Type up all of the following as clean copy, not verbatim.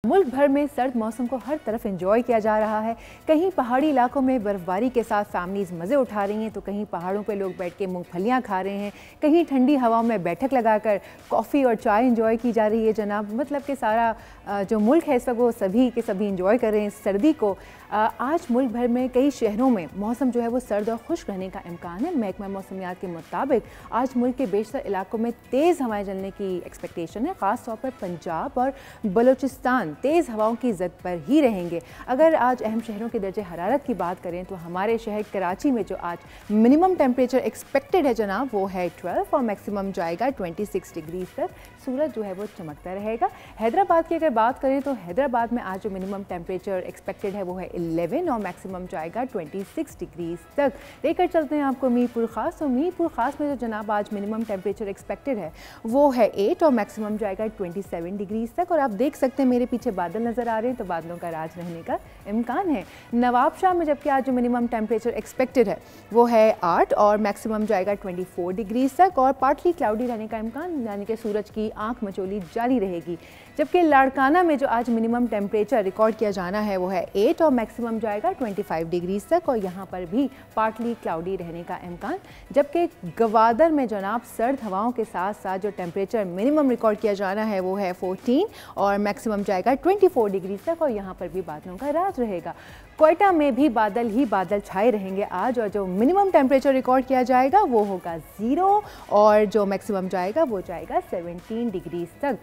मुल्क भर में सर्द मौसम को हर तरफ एंजॉय किया जा रहा है। कहीं पहाड़ी इलाकों में बर्फ़बारी के साथ फैमिलीज़ मज़े उठा रही हैं, तो कहीं पहाड़ों पे लोग बैठ के मूंगफलियाँ खा रहे हैं, कहीं ठंडी हवाओं में बैठक लगाकर कॉफ़ी और चाय एंजॉय की जा रही है जनाब। मतलब कि सारा जो मुल्क है इस वक्त वो सभी के सभी एंजॉय कर रहे हैं सर्दी को। आज मुल्क भर में कई शहरों में मौसम जो है वो सर्द और खुश्क रहने का इम्कान है। महकमा मौसमियात के मुताबिक आज मुल्क के बेशतर इलाकों में तेज़ हवाएं चलने की एक्सपेक्टेशन है। ख़ास तौर पर पंजाब और बलूचिस्तान तेज़ हवाओं की ज़द पर ही रहेंगे। अगर आज अहम शहरों के दर्जे हरारत की बात करें तो हमारे शहर कराची में जो आज मिनिमम टेम्परेचर एक्सपेक्टेड है जनाब वो है 12 और मैक्सिमम जाएगा 26 डिग्री तक। सूरज जो है वो चमकता रहेगा। हैदराबाद की अगर बात करें तो हैदराबाद में आज जो मिनिमम टेम्परेचर एक्सपेक्टेड है वो है 11 और मैक्सिमम जाएगा 26 डिग्री तक। लेकर चलते हैं आपको मीरपुर ख़ास। तो मीरपुर ख़ास में जो जनाब आज मिनिमम टेम्परेचर एक्सपेक्टेड है वो है 8 और मैक्सिमम जाएगा 27 डिग्री तक। और आप देख सकते हैं मेरे पीछे बादल नज़र आ रहे हैं, तो बादलों का राज रहने का इम्कान है। नवाबशाह में जबकि आज जो मिनिमम टेम्परेचर एक्सपेक्टेड है वो है 8 और मैक्सिमम जाएगा 24 डिग्री तक और पार्टली क्लाउडी रहने का इम्कान, यानी कि सूरज की आंख मचोली जारी रहेगी। जबकि लाड़काना में जो आज मिनिमम टेम्परेचर रिकॉर्ड किया जाना है वो है 8 और मैक्सिमम जाएगा 25 डिग्री तक और यहाँ पर भी पार्टली क्लाउडी रहने का इम्कान। जबकि गवादर में जनाब सर्द हवाओं के साथ साथ जो टेम्परेचर मिनिमम रिकॉर्ड किया जाना है वो है 14 और मैक्सिमम जाएगा 24 डिग्री तक और यहाँ पर भी बादलों का राज रहेगा। क्वेटा में भी बादल ही बादल छाए रहेंगे आज और जो मिनिमम टेम्परेचर रिकॉर्ड किया जाएगा वो होगा 0 और जो मैक्सिमम जाएगा वो जाएगा 17 डिग्री तक।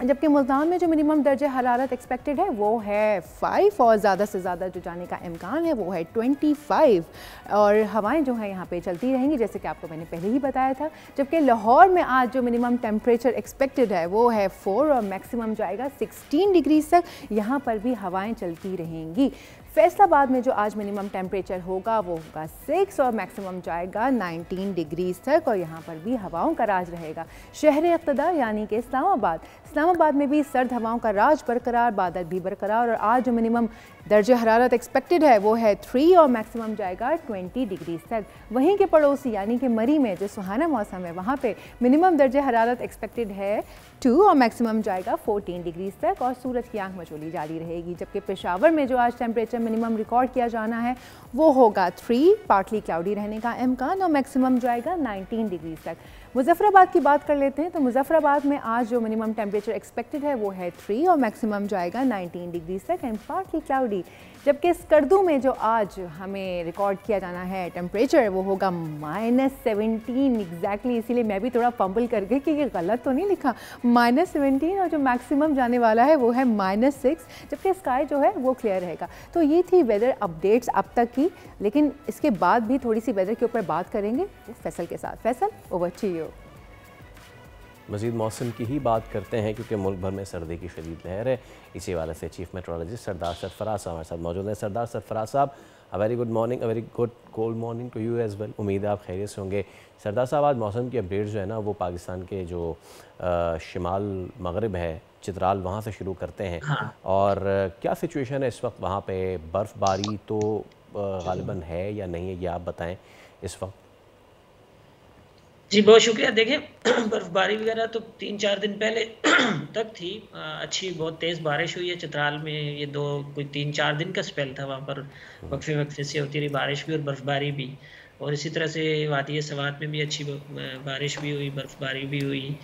जबकि मुल्तान में जो मिनिमम दर्जे हरारत एक्सपेक्टेड है वो है 5 और ज़्यादा से ज़्यादा जो जाने का इम्कान है वो है 25 और हवाएं जो हैं यहाँ पे चलती रहेंगी जैसे कि आपको मैंने पहले ही बताया था। जबकि लाहौर में आज जो मिनिमम टेम्परेचर एक्सपेक्टेड है वो है 4 और मैक्सिमम जाएगा 16 डिग्री तक। यहाँ पर भी हवाएँ चलती रहेंगी। फैसलाबाद में जो आज मिनिमम टेम्परेचर होगा वो होगा 6 और मैक्सिमम जाएगा 19 डिग्री तक और यहाँ पर भी हवाओं का राज रहेगा। शहर इक़्तिदा यानी कि इस्लामाबाद में भी सर्द हवाओं का राज बरकरार, बादल भी बरकरार और आज जो मिनिमम दर्जे हरारत एक्सपेक्टेड है वो है 3 और मैक्सिमम जाएगा 20 डिग्री तक। वहीं के पड़ोसी यानी कि मरी में जो सुहाना मौसम है वहाँ पे मिनिमम दर्जे हरारत एक्सपेक्टेड है 2 और मैक्सिमम जाएगा 14 डिग्री तक और सूरज की आंख मचोली जारी रहेगी। जबकि पेशावर में जो आज टेम्परेचर मिनिमम रिकॉर्ड किया जाना है वो होगा 3, पार्टली क्लाउडी रहने का इम्कान और मैक्सिमम जाएगा 19 डिग्री तक। मुजफ्फराबाद की बात कर लेते हैं तो मुजफ्फराबाद में आज जो मिनिमम टेम्परेचर एक्सपेक्टेड है वो है 3 और मैक्सिमम जाएगा 19 डिग्री तक एंड पार्टली क्लाउडी। जबकि स्कर्दू में जो आज हमें रिकॉर्ड किया जाना है टेम्परेचर वो होगा -17 एग्जैक्टली। इसीलिए मैं भी थोड़ा फंबल कर गई कि ये गलत तो नहीं लिखा, -17 और जो मैक्सिमम जाने वाला है वो है -6। जबकि स्काई जो है वो क्लियर रहेगा। तो ये थी वेदर अपडेट्स अब तक की, लेकिन इसके बाद भी थोड़ी सी वेदर के ऊपर बात करेंगे फैसल के साथ। Faisal, over to you. मज़ीद मौसम की ही बात करते हैं क्योंकि मुल्क भर में सर्दी की शदीद लहर है। इसी हवाले से चीफ मेट्रोलॉजिस्ट सरदार सरफराज साहब हमारे साथ मौजूद हैं। सरदार सरफराज साहब, a very good morning, a very good cold morning to you as well. उम्मीद है आप खैरियत से होंगे। सरदार साहब, आज मौसम की अपडेट जो है ना वो पाकिस्तान के जो शिमाल मगरब है चित्राल वहाँ से शुरू करते हैं। हाँ। और क्या सिचुएशन है इस वक्त वहाँ पर? बर्फ़बारी तो गालिबन है या नहीं है, ये आप बताएँ इस वक्त। जी बहुत शुक्रिया। देखें बर्फ़बारी वगैरह तो 3-4 दिन पहले तक थी। अच्छी बहुत तेज़ बारिश हुई है चित्राल में। ये कोई 3-4 दिन का स्पेल था, वहाँ पर वक्फे वक्फे से होती रही बारिश भी और बर्फ़बारी भी। और इसी तरह से वादी सवात में भी अच्छी बारिश भी हुई, बर्फ़बारी भी हुई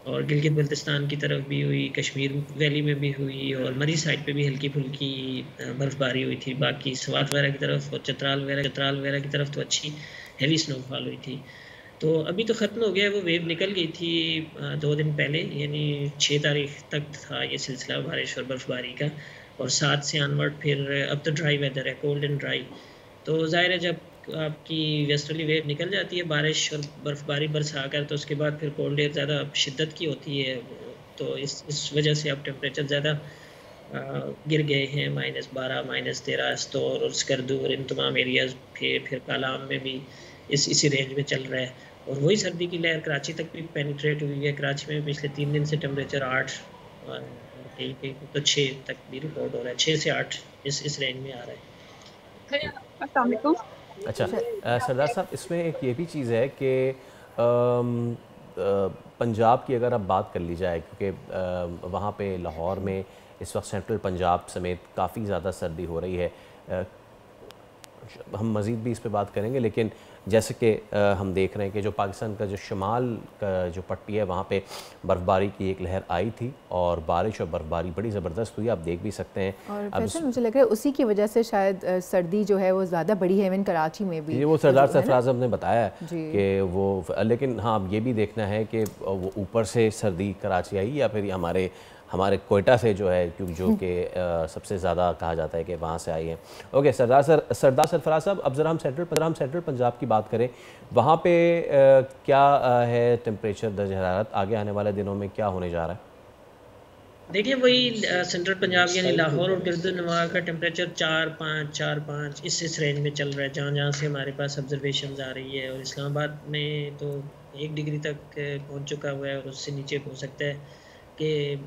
और गिलगित बल्तिस्तान की तरफ भी हुई, कश्मीर वैली में भी हुई और मरी साइड पे भी हल्की फुल्की बर्फ़बारी हुई थी। बाकी सवात वगैरह की तरफ और चित्राल वगैरह की तरफ तो अच्छी हेवी स्नोफॉल हुई थी। तो अभी तो ख़त्म हो गया है, वो वेव निकल गई थी 2 दिन पहले, यानी 6 तारीख तक था ये सिलसिला बारिश और बर्फ़बारी का। और 7 से ऑनवर्ड फिर अब तो ड्राई वेदर है, कोल्ड एंड ड्राई। तो ज़ाहिर है जब आपकी वेस्टर्ली वेव निकल जाती है बारिश और बर्फ़बारी बरसा कर, तो उसके बाद फिर कोल्ड एयर ज़्यादा शिद्दत की होती है। तो इस वजह से अब टेम्परेचर ज़्यादा गिर गए हैं, -12 -13 अस्तौर और स्कर्दू और इन तमाम एरियाज़। फिर कालाम में भी इसी रेंज में चल रहा है। और वही सर्दी की लहर कराची तक भी पेनिट्रेट हुई है। कराची में पिछले 3 दिन से टेम्परेचर 8 और कहीं तो 6 तक भी रिकॉर्ड हो रहा है। 6 से 8 इस रेंज में आ रहा है। अच्छा सरदार साहब, इसमें एक ये भी चीज़ है कि पंजाब की अगर अब बात कर ली जाए, क्योंकि वहाँ पे लाहौर में इस वक्त सेंट्रल पंजाब समेत काफ़ी ज़्यादा सर्दी हो रही है। हम मज़ीद भी इस पे बात करेंगे, लेकिन जैसे कि हम देख रहे हैं कि जो पाकिस्तान का जो शुमाल का जो पट्टी है वहाँ पे बर्फ़बारी की एक लहर आई थी और बारिश और बर्फ़बारी बड़ी ज़बरदस्त हुई, आप देख भी सकते हैं। और फैसल मुझे लग रहा है उसी की वजह से शायद सर्दी जो है वो ज़्यादा बड़ी है, इवन कराची में भी। ये वो सरदार सरफराज साहब ने बताया कि वो, लेकिन हाँ ये भी देखना है कि वो ऊपर से सर्दी कराची आई या फिर हमारे कोयटा से जो है, क्योंकि जो कि सबसे ज़्यादा कहा जाता है कि वहाँ से आई है। ओके सरदार सरफराज साहब, अब ज़रा हम सेंट्रल पंजाब की बात करें, वहाँ पे क्या है टेम्परेचर, दर्ज हरारत आगे आने वाले दिनों में क्या होने जा रहा है? देखिए वही सेंट्रल पंजाब यानी लाहौर और गिरदुनवा का टेम्परेचर 4-5 इस रेंज में चल रहा है, जहाँ से हमारे पास ऑब्जर्वेशन आ रही है। और इस्लामाबाद में तो 1 डिग्री तक पहुँच चुका हुआ है और उससे नीचे हो सकता है कि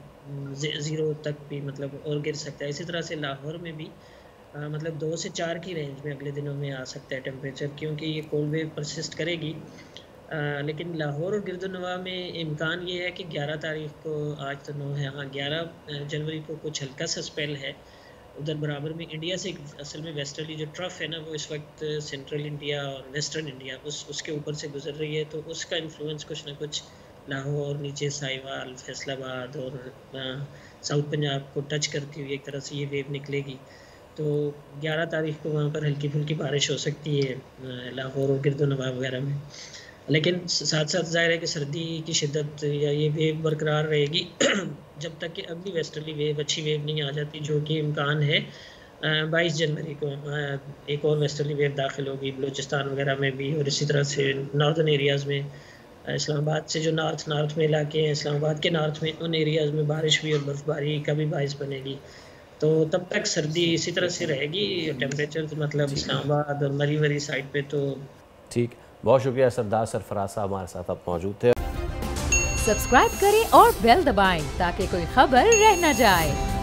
0 तक भी मतलब और गिर सकता है। इसी तरह से लाहौर में भी मतलब 2 से 4 की रेंज में अगले दिनों में आ सकता है टेम्परेचर, क्योंकि ये कोल्ड वेव परसिस्ट करेगी। लेकिन लाहौर और गिरदुनवा में इम्कान ये है कि 11 तारीख को, आज तो 9 है, हाँ 11 जनवरी को कुछ हल्का सा स्पेल है उधर बराबर में। इंडिया से असल में वेस्टर्ली जो ट्रफ है ना, वो इस वक्त सेंट्रल इंडिया और वेस्टर्न इंडिया उसके ऊपर से गुजर रही है, तो उसका इन्फ्लुएंस कुछ ना कुछ लाहौर, नीचे साहिवाल, फैसलाबाद और साउथ पंजाब को टच करती हुई एक तरह से ये वेव निकलेगी। तो 11 तारीख को वहाँ पर हल्की फुल्की बारिश हो सकती है लाहौर और गिरदुनवा वगैरह में। लेकिन साथ साथ ज़ाहिर है कि सर्दी की शिद्दत या ये वेव बरकरार रहेगी जब तक कि अगली वेस्टर्ली वेव, अच्छी वेव नहीं आ जाती, जो कि इम्कान है 22 जनवरी को एक और वेस्टर्ली वेव दाखिल होगी बलूचिस्तान वगैरह में भी। और इसी तरह से नॉर्दर्न एरियाज़ में, इस्लामाबाद से जो नॉर्थ में इलाके हैं, इस्लामाबाद के नॉर्थ में, उन एरियाज़ में बारिश भी और बर्फ़बारी का भी बाइस बनेगी। तो तब तक सर्दी इसी तरह से रहेगी। टेम्परेचर मतलब इस्लामाबाद और मरी वरी साइड पे तो ठीक। बहुत शुक्रिया सरदार सरफराज साहब, हमारे साथ आप मौजूद थे। सब्सक्राइब करें और बेल दबाएं ताकि कोई खबर रह न जाए।